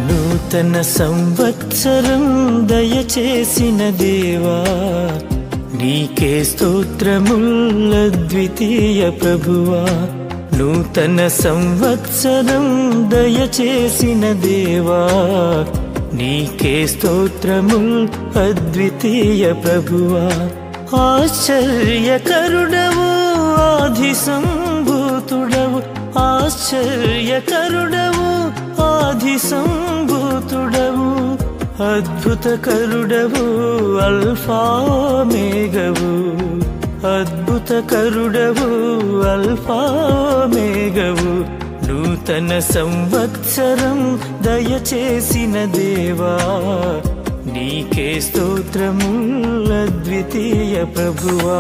నూతన సంవత్సరం దయచేసిన దేవా, నీకే స్తోత్రముల్ అద్వితీయ ప్రభువా. నూతన సంవత్సరం దయచేసిన దేవా, నీకే స్తోత్రముల్ అద్వితీయ ప్రభువా. ఆశ్చర్యకరుడవు ఆది సంభూతుడవు, ఆశ్చర్యకరుడవు ఆది సంభూతుడవు, అద్భుతకరుడవు అల్ఫా ఓమేగవు, అద్భుతకరుడవు అల్ఫా ఓమేగవు. నూతన సంవత్సరం దయచేసిన దేవా, నీకే స్తోత్రముల్ అద్వితీయ ప్రభువా.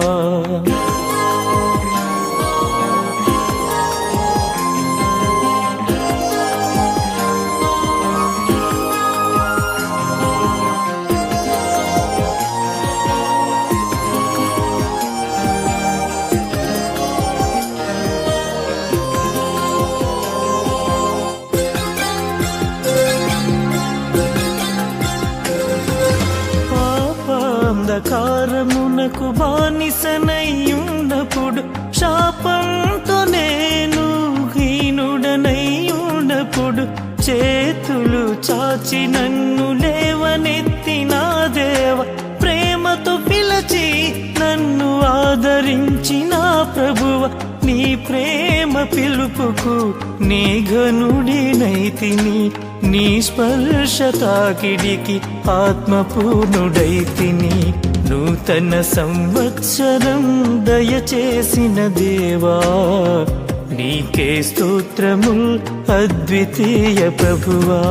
అంధకారమునకు బానిసనయ్యున్నప్పుడు, శాపంతో నేను హీనుడనయ్యున్నప్పుడు, చేతులు చాచి నన్ను లేవనెత్తిన దేవ, ప్రేమతో పిలచి నన్ను ఆదరించిన ప్రభువ. నీ ప్రేమ పిలుపుకు నీ ఘనుడినైతిని, నీ స్పర్శ తాకిడికి ఆత్మపూర్ణుడైతిని. నూతన సంవత్సరం దయచేసిన దేవా, నీకే స్తోత్రముల్ అద్వితీయ ప్రభువా.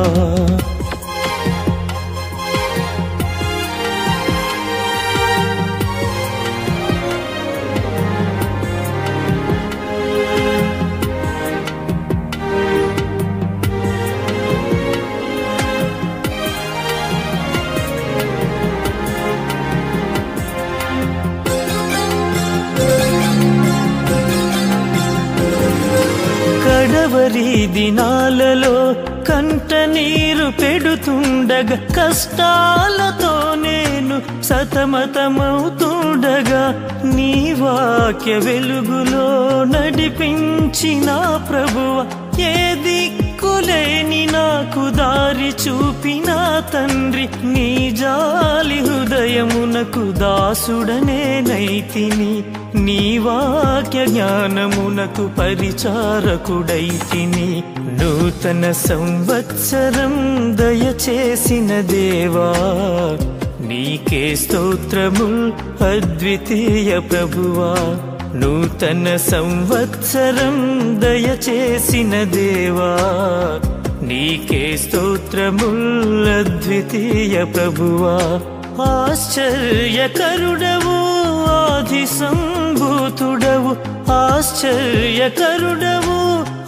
కడవరి దినాలలో కంట నీరు పెడుతుండగా, కష్టాలతో నేను సతమతమవుతుండగా, నీ వాక్య వెలుగులో నడిపించిన ప్రభువ. ఏ దిక్కులేని నాకు దారి చూపిన తండ్రి, నీ జాలి హృదయమునకు దాసుడనే నైతిని, నీ వాక్య జ్ఞానమునకు పరిచారకుడైతిని. నూతన సంవత్సరం దయచేసిన దేవా, నీకే స్తోత్రముల్ అద్వితీయ ప్రభువా. నూతన సంవత్సరం దయచేసిన దేవా, నీకే స్తోత్రముల్ అద్వితీయ ప్రభువా. ఆశ్చర్యకరుడవు ఆది సంభూతుడవు, ఆశ్చర్యకరుడవు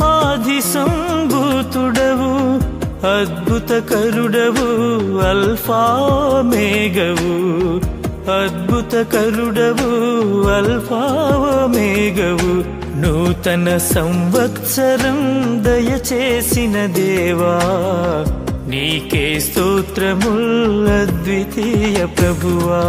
ఆది సంభూతుడవు, అద్భుతకరుడవు అల్ఫా ఓమేగవు, అద్భుతకరుడవు అల్ఫా ఓమేగవు. నూతన సంవత్సరం దయచేసిన దేవా, నీకే స్తోత్రముల్ అద్వితీయ ప్రభువా.